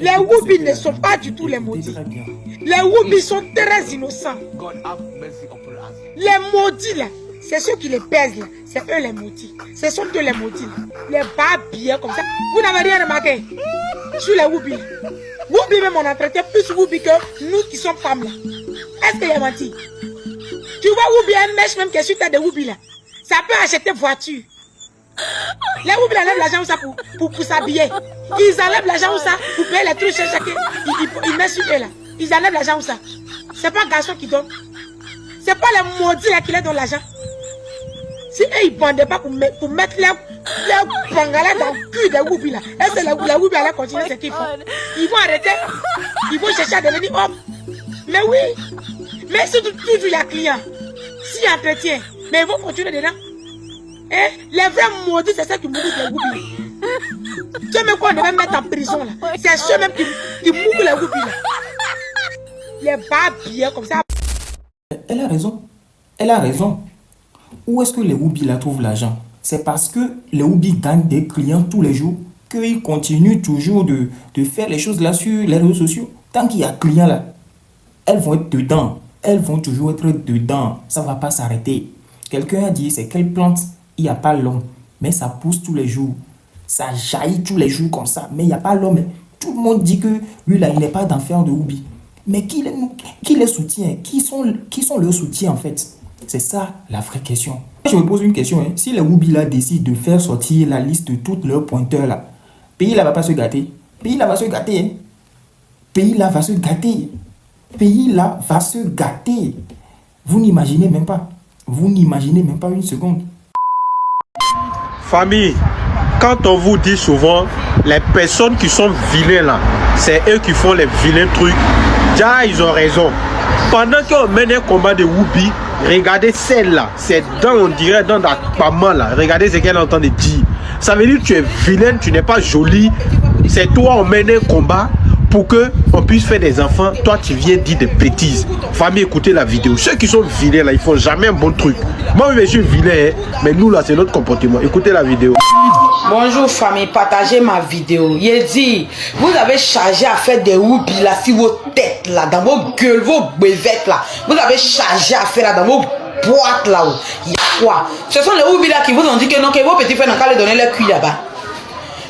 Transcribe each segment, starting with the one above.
Les Woubi ne sont pas du tout les maudits. Les Woubi sont très innocents. Les maudits là, c'est ceux qui les pèsent là. C'est eux les maudits. Ce sont eux les maudits là. Les babillés comme ça. Vous n'avez rien remarqué sur les Woubi. Woubi même on entretient plus Woubi que nous qui sommes femmes là. Est-ce qu'il y a menti? Tu vois Woubi un mèche même qui est sur tête de Woubi là. Ça peut acheter voiture. Les Woubi enlèvent l'argent ou ça pour s'habiller. Ils enlèvent l'argent ou ça pour payer les trucs chacun. Ils mettent sur eux là. Ils enlèvent l'argent ou ça. C'est pas garçon qui donne. C'est pas les maudits là qui leur donnent l'argent. Si eux ils bandaient pas pour mettre leur bangala dans le cul des Woubi là. Est-ce que les Woubi allaient continuer ce qu'ils font? Ils vont arrêter. Ils vont chercher à devenir hommes. Mais oui. Mais c'est toujours il y a client. S'il y a entretien. Mais ils vont continuer dedans. Hein? Les vrais maudits, c'est ceux qui mourent les Woubi. Ceux même qu'on devait mettre en prison là. C'est ceux même qui mourent les Woubi là. Les babillés comme ça. Elle a raison. Elle a raison. Où est-ce que les Woubi là trouvent l'argent? C'est parce que les Woubi gagnent des clients tous les jours qu'ils continuent toujours de faire les choses là sur les réseaux sociaux. Tant qu'il y a clients là, elles vont être dedans. Elles vont toujours être dedans. Ça ne va pas s'arrêter. Quelqu'un a dit, c'est quelle plante, il n'y a pas l'homme. Mais ça pousse tous les jours. Ça jaillit tous les jours comme ça. Mais il n'y a pas l'homme. Tout le monde dit que lui là, il n'est pas d'enfer de Woubi. Mais qui les soutient? Qui sont leurs soutiens en fait? C'est ça la vraie question. Je me pose une question. Hein. Si les Woubi là décident de faire sortir la liste de tous leurs pointeurs là, pays là va pas se gâter. Pays là va se gâter. Hein. Pays là va se gâter. Pays là va se gâter. Vous n'imaginez même pas. Vous n'imaginez même pas une seconde. Famille, quand on vous dit souvent, les personnes qui sont vilaines là, c'est eux qui font les vilains trucs. Déjà, ils ont raison. Pendant qu'on mène un combat de Woubi, regardez celle-là, c'est dans, on dirait, dans la maman là. Regardez ce qu'elle entend de dire. Ça veut dire que tu es vilaine, tu n'es pas jolie. C'est toi, on mène un combat pour qu'on puisse faire des enfants. Toi, tu viens dire des bêtises. Famille, écoutez la vidéo. Ceux qui sont vilains là, ils font jamais un bon truc. Moi, je suis vilain, hein, mais nous là, c'est notre comportement. Écoutez la vidéo. Bonjour famille, partagez ma vidéo. Il dit, vous avez chargé à faire des Woubi là sur vos têtes là, dans vos gueules, vos brevettes là. Vous avez chargé à faire là dans vos boîtes là. Il y a quoi? Ce sont les Woubi là qui vous ont dit que non, que vos petits frères n'ont qu'à les donner leur cuit là-bas.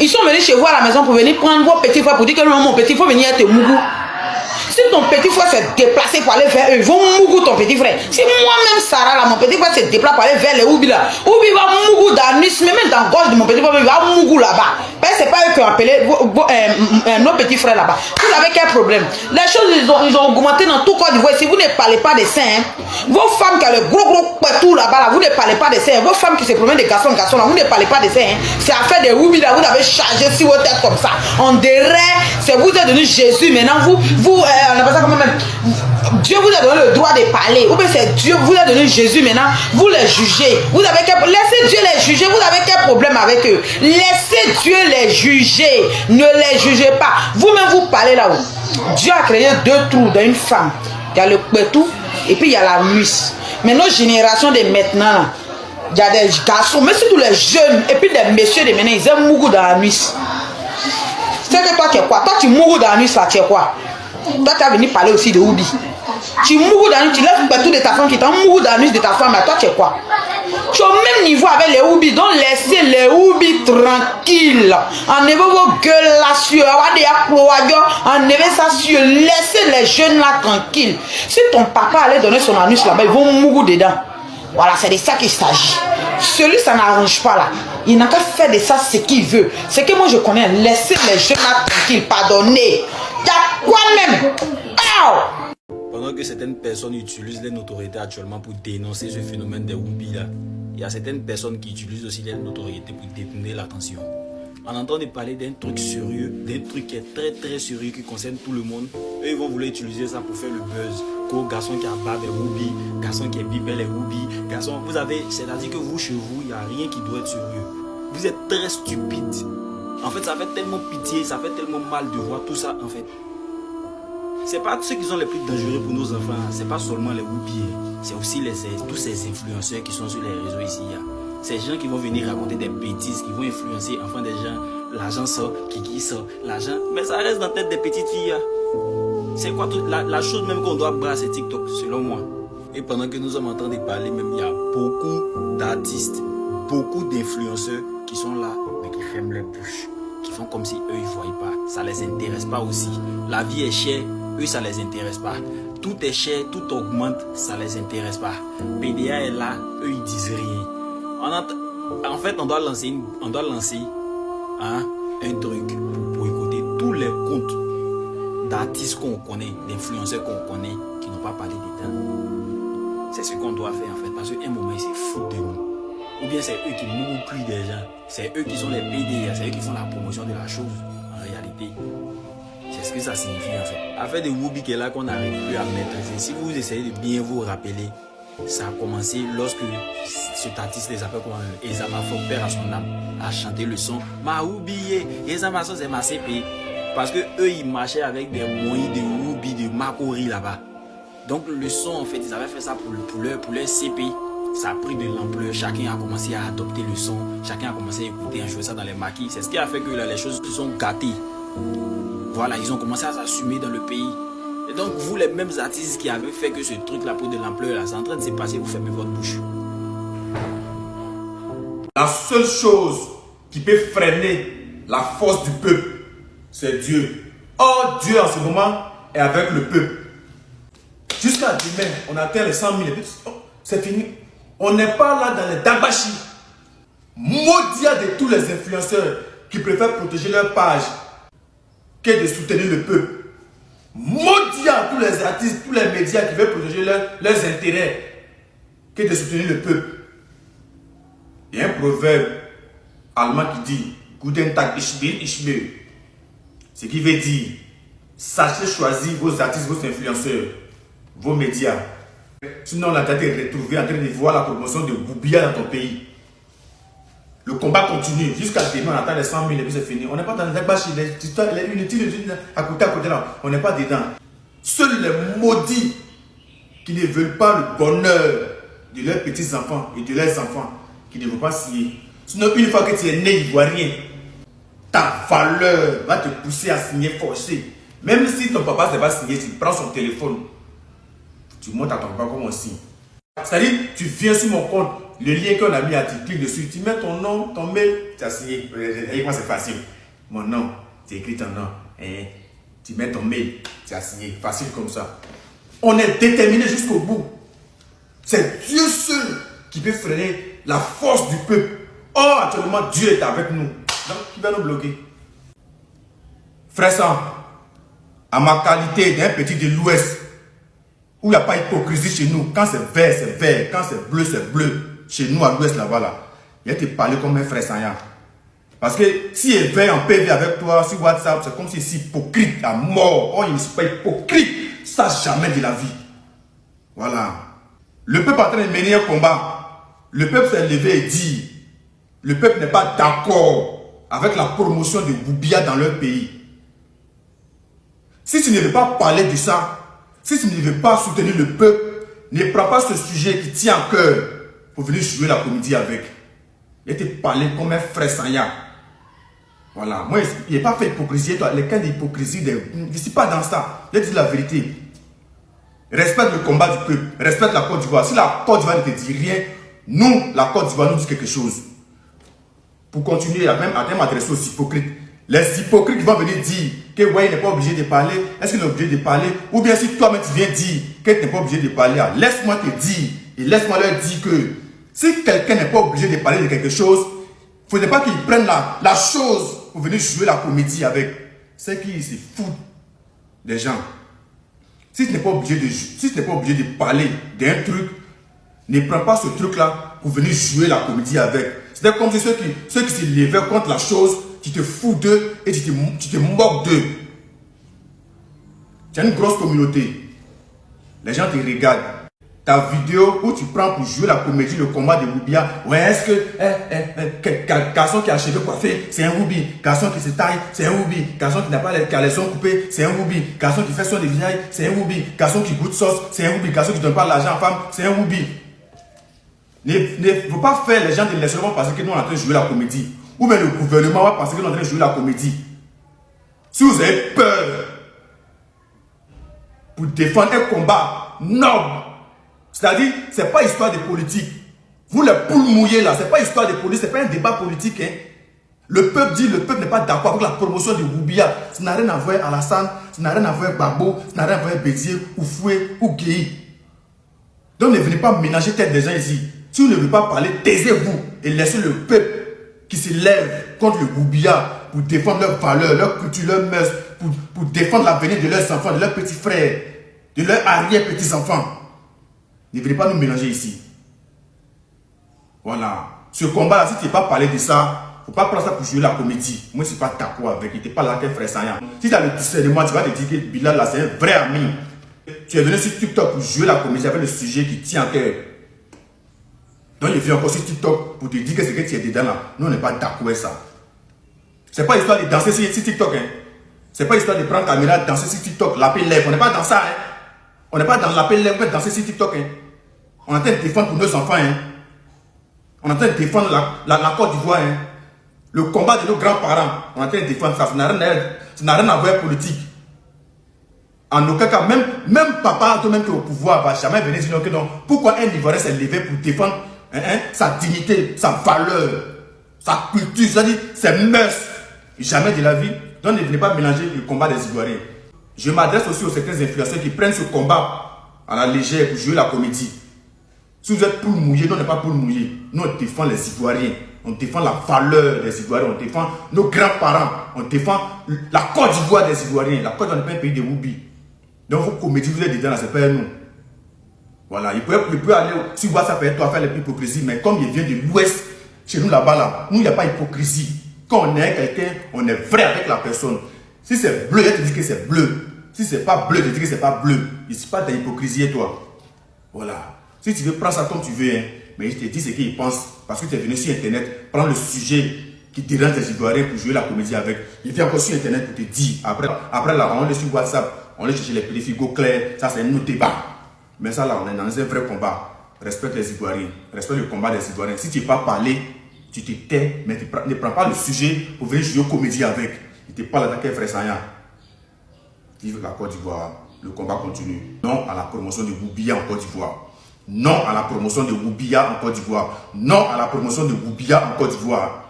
Ils sont venus chez vous à la maison pour venir prendre vos petits frères pour dire que non, mon petit frère venir te mougou. Si ton petit frère s'est déplacé pour aller vers eux, ils vont mougou ton petit frère. Si moi-même, Sarah, là, mon petit frère s'est déplacé pour aller vers les Woubi là, Woubi va mougou d'anus, mais même dans la gorge de mon petit frère, il va mougou là-bas. C'est pas eux qui ont appelé nos petits frères là-bas. Vous avez quel problème? Les choses, ils ont augmenté dans tout Côte d'Ivoire. Si vous ne parlez pas des seins, hein, vos femmes qui ont le gros pétou là-bas, là, vous ne parlez pas des seins. Vos femmes qui se promènent des garçons là, vous ne parlez pas des seins. Hein. C'est affaire des Woubi là, vous avez chargé sur vos têtes comme ça. On dirait, c'est vous êtes devenu Jésus. Maintenant, on appelle ça comment même? Dieu vous a donné le droit de parler. Ou bien c'est Dieu vous a donné Jésus maintenant. Vous les jugez. Laissez Dieu les juger. Vous avez quel problème avec eux? Laissez Dieu les juger. Ne les jugez pas. Vous-même vous parlez là-haut. Dieu a créé deux trous dans une femme. Il y a le pétou et puis il y a la nuisse. Mais nos générations de maintenant, il y a des garçons, mais surtout les jeunes et puis des messieurs de maintenant, ils aiment mourir dans la nuisse. C'est que toi tu es quoi? Toi tu mourras dans la nuisse là, tu es quoi? Toi, tu as venu parler aussi de Woubi. Tu mourras dans tu lèves tout de ta femme qui t'en mourra dans la nuit de ta femme. Toi, tu es quoi? Tu es au même niveau avec les Woubi. Donc, laissez les Woubi tranquilles. Enlevez vos gueules là sur. Enlevez ça sur. Laissez les jeunes là tranquilles. Si ton papa allait donner son anus là-bas, ils vont mourir dedans. Voilà, c'est de ça qu'il s'agit. Celui, ça n'arrange pas là. Il n'a qu'à faire de ça ce qu'il veut. C'est que moi, je connais. Laissez les jeunes là tranquilles. Pardonnez. Il y a quoi même? Pendant que certaines personnes utilisent les notoriétés actuellement pour dénoncer ce phénomène des Woubi là, il y a certaines personnes qui utilisent aussi les notoriétés pour détourner l'attention. On entend parler d'un truc sérieux, d'un truc qui est très très sérieux qui concerne tout le monde. Eux ils vont vouloir utiliser ça pour faire le buzz. Qu'au garçon qui a barbe est Woubi, garçon qui est bibel est Woubi, garçon, vous avez, c'est-à-dire que vous chez vous, il n'y a rien qui doit être sérieux. Vous êtes très stupide. En fait, ça fait tellement pitié, ça fait tellement mal de voir tout ça en fait. C'est pas ceux qui sont les plus dangereux pour nos enfants, c'est pas seulement les Woubi, c'est aussi tous ces influenceurs qui sont sur les réseaux ici. Ces gens qui vont venir raconter des bêtises, qui vont influencer enfin des gens. l'argent sort, Kiki sort, l'argent. Mais ça reste dans la tête des petites filles. C'est quoi la chose même qu'on doit brasser TikTok, selon moi. Et pendant que nous sommes en train de parler, même il y a beaucoup d'artistes, beaucoup d'influenceurs qui sont là, mais qui ferment leur bouche, qui font comme si eux ils ne voient pas. Ça les intéresse pas aussi. La vie est chère, eux ça les intéresse pas. Tout est cher, tout augmente, ça les intéresse pas. PDA est là, eux ils disent rien. En fait, on doit lancer un truc pour écouter tous les comptes d'artistes qu'on connaît, d'influenceurs qu'on connaît, qui n'ont pas parlé dedans. C'est ce qu'on doit faire en fait, parce qu'à un moment ils se foutent de nous. Ou bien c'est eux qui manipulent des gens, c'est eux qui sont les PDA, c'est eux qui font la promotion de la chose en réalité. C'est ce que ça signifie en fait. Affaire de Whoopi qui est là qu'on n'arrive plus à maîtriser. Si vous essayez de bien vous rappeler, ça a commencé lorsque cet artiste les appelle comme Ezama Fok, père à son âme, a chanté le son Ma oublié, Ezama son c'est ma CP. Parce que eux ils marchaient avec des moyens de Whoopi, de Makori là-bas. Donc le son en fait, ils avaient fait ça pour leur CP. Ça a pris de l'ampleur, chacun a commencé à adopter le son, chacun a commencé à écouter, à jouer ça dans les maquis. C'est ce qui a fait que là, les choses se sont gâtées. Voilà, ils ont commencé à s'assumer dans le pays. Et donc vous les mêmes artistes qui avaient fait que ce truc là pour de l'ampleur là, c'est en train de se passer, vous fermez votre bouche. La seule chose qui peut freiner la force du peuple, c'est Dieu. Or, Dieu en ce moment est avec le peuple. Jusqu'à demain, on atteint les 100 000. C'est fini. On n'est pas là dans les dabashi. Maudit de tous les influenceurs qui préfèrent protéger leur page que de soutenir le peuple. Maudit à tous les artistes, tous les médias qui veulent protéger leurs intérêts que de soutenir le peuple. Il y a un proverbe allemand qui dit Guten Tag, ich bin, ich bin. Ce qui veut dire sachez choisir vos artistes, vos influenceurs, vos médias. Sinon, on a déjà été retrouvé en train de voir la promotion de Boubia dans ton pays. Le combat continue. Jusqu'à demain, on attend les 100 000 et puis c'est fini. On n'est pas dans les agbachis, les histoires, les inutiles, à côté là. On n'est pas dedans. Seuls les maudits qui ne veulent pas le bonheur de leurs petits-enfants et de leurs enfants qui ne vont pas signer. Sinon, une fois que tu es né ivoirien, ta valeur va te pousser à signer forcé. Même si ton papa ne va pas signer, tu prends son téléphone. Tu montes à ton papa comme on signe. C'est-à-dire, tu viens sur mon compte, le lien qu'on a mis, tu cliques dessus, tu mets ton nom, ton mail, tu as signé. Et moi, c'est facile. Mon nom, tu écris ton nom. Et tu mets ton mail, tu as signé. Facile comme ça. On est déterminé jusqu'au bout. C'est Dieu seul qui peut freiner la force du peuple. Or, actuellement, Dieu est avec nous. Donc, qui va nous bloquer? Frère Sam, à ma qualité d'un petit de l'Ouest, où il n'y a pas d'hypocrisie chez nous. Quand c'est vert, c'est vert. Quand c'est bleu, c'est bleu. Chez nous, à l'ouest, là-bas, là. Il a été parlé comme un frère Sanya. Parce que s'il est vert en PV avec toi sur WhatsApp, c'est comme si c'est hypocrite à mort. Oh, il ne suis pas hypocrite. Ça, jamais de la vie. Voilà. Le peuple est en train de mener un combat. Le peuple s'est levé et dit, le peuple n'est pas d'accord avec la promotion de Boubia dans leur pays. Si tu ne veux pas parler de ça, si tu ne veux pas soutenir le peuple, ne prends pas ce sujet qui tient à cœur pour venir jouer la comédie avec. Il a été parlé comme un frère Sanya. Voilà. Moi, il n'est pas fait hypocrisie. Toi, les cas d'hypocrisie, je ne suis pas dans ça. Je dis la vérité. Respecte le combat du peuple. Respecte la Côte d'Ivoire. Si la Côte d'Ivoire ne te dit rien, nous, la Côte d'Ivoire, nous dit quelque chose. Pour continuer à même m'adresser aux hypocrites. Les hypocrites vont venir dire que ouais, il n'est pas obligé de parler. Est-ce qu'il est obligé de parler? Ou bien si toi-même tu viens dire que tu n'es pas obligé de parler, laisse-moi te dire et laisse-moi leur dire que si quelqu'un n'est pas obligé de parler de quelque chose, il ne faudrait pas qu'il prenne la chose pour venir jouer la comédie avec. C'est qui se fout des gens. Si tu n'es pas obligé de parler d'un truc, ne prends pas ce truc-là pour venir jouer la comédie avec. C'est comme si ceux qui se levaient contre la chose, tu te fous d'eux et tu te moques d'eux. Tu as une grosse communauté. Les gens te regardent. Ta vidéo où tu prends pour jouer la comédie, le combat de Boubia. Ouais, est-ce que garçon qui a cheveux coiffés, c'est un Whoopi. Garçon qui se taille, c'est un Whoopi. Garçon qui n'a pas les caleçons coupés, c'est un Whoopi. Garçon qui fait son dévisaille, c'est un Whoopi. Garçon qui goûte sauce, c'est un Whoopi. Garçon qui ne donne pas l'argent à femme, c'est un Whoopi. Ne faut pas faire les gens de l'extérieur parce que nous on est en train de jouer la comédie. ou bien le gouvernement va penser que nous sommes en train de jouer la comédie. Si vous avez peur pour défendre un combat noble, c'est-à-dire, ce n'est pas histoire de politique. Vous les poules mouillées là, ce n'est pas histoire de politique, ce n'est pas un débat politique. Hein. Le peuple dit, le peuple n'est pas d'accord avec la promotion de Woubia. Ça n'a rien à voir avec Alassane, ça n'a rien à voir avec Babo, ça n'a rien à voir avec Bézier, ou Foué, ou Guéhi. Donc ne venez pas ménager tête des gens ici. Si vous ne voulez pas parler, taisez-vous et laissez le peuple qui se lève contre le Woubia pour défendre leurs valeurs, leur culture, leurs mœurs, pour défendre l'avenir de leurs enfants, de leurs petits frères, de leurs arrière-petits-enfants. Ne venez pas nous mélanger ici. Voilà. Ce combat-là, si tu n'es pas parlé de ça, il ne faut pas prendre ça pour jouer la comédie. Moi, je ne suis pas d'accord avec. Il n'était pas là qu'un frère Sanya. Si tu as le discernement, tu vas te dire que Bilal, là, c'est un vrai ami. Tu es venu sur TikTok pour jouer la comédie avec le sujet qui tient à cœur. Donc, il vient encore sur TikTok pour te dire que ce que tu es dedans là. Nous, on n'est pas d'accord avec ça. Ce n'est pas histoire de danser sur TikTok. Hein. Ce n'est pas histoire de prendre caméra, danser sur TikTok, l'appeler lèvres. On n'est pas dans ça. Hein. On n'est pas dans l'appeler lèvres, on va danser sur TikTok. Hein. On est en train de défendre pour nos enfants. Hein. On est en train de défendre la Côte d'Ivoire. Hein. Le combat de nos grands-parents. On est en train de défendre ça. Ça n'a rien à voir avec politique. En aucun cas, même papa, toi-même qui est au pouvoir, va jamais venir dire que non. Pourquoi un Ivoirien s'est levé pour défendre sa dignité, sa valeur, sa culture, c'est-à-dire ses mœurs. Jamais de la vie. Donc ne venez pas mélanger le combat des Ivoiriens. Je m'adresse aussi aux certains influenceurs qui prennent ce combat à la légère pour jouer la comédie. Si vous êtes poule mouillée, nous on n'est pas poule mouillée. Nous on défend les Ivoiriens. On défend la valeur des Ivoiriens. On défend nos grands-parents. On défend la Côte d'Ivoire des Ivoiriens. La Côte d'Ivoire n'est pas un pays de Woubi. Donc vos comédies, vous êtes dedans là, c'est pas nous. Voilà, il peut aller sur WhatsApp et toi faire l'hypocrisie, mais comme il vient de l'Ouest, chez nous là-bas, là, nous il n'y a pas d'hypocrisie. Quand on est quelqu'un, on est vrai avec la personne. Si c'est bleu, elle te dit que c'est bleu. Si c'est pas bleu, elle te dit que c'est pas bleu. Il ne s'agit pas d'hypocrisie, toi. Voilà. Si tu veux, prends ça comme tu veux. Hein. Mais je te dis ce qu'il pense. Parce que tu es venu sur Internet, prends le sujet qui dérange les Ivoiriens pour jouer la comédie avec. Il vient encore sur Internet pour te dire. Après là, on est sur WhatsApp, on est chercher les petits figos clairs. Ça, c'est un autre débat. Mais ça, là, on est dans un vrai combat. Respecte les Ivoiriens. Respecte le combat des Ivoiriens. Si tu n'es pas parlé, tu te tais, mais ne prends pas le sujet pour venir jouer comédie avec. Il ne te parle avec un frère Sanya. Vive la Côte d'Ivoire. Le combat continue. Non à la promotion de Woubia en Côte d'Ivoire. Non à la promotion de Woubia en Côte d'Ivoire. Non à la promotion de Woubia en Côte d'Ivoire.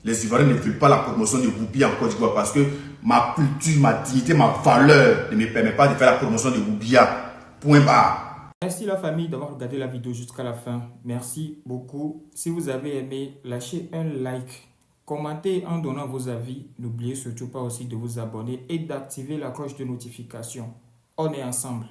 Les Ivoiriens ne veulent pas la promotion de Woubia en Côte d'Ivoire parce que ma culture, ma dignité, ma valeur ne me permet pas de faire la promotion de Woubia. Point barre. Merci la famille d'avoir regardé la vidéo jusqu'à la fin. Merci beaucoup. Si vous avez aimé, lâchez un like. Commentez en donnant vos avis. N'oubliez surtout pas aussi de vous abonner et d'activer la cloche de notification. On est ensemble.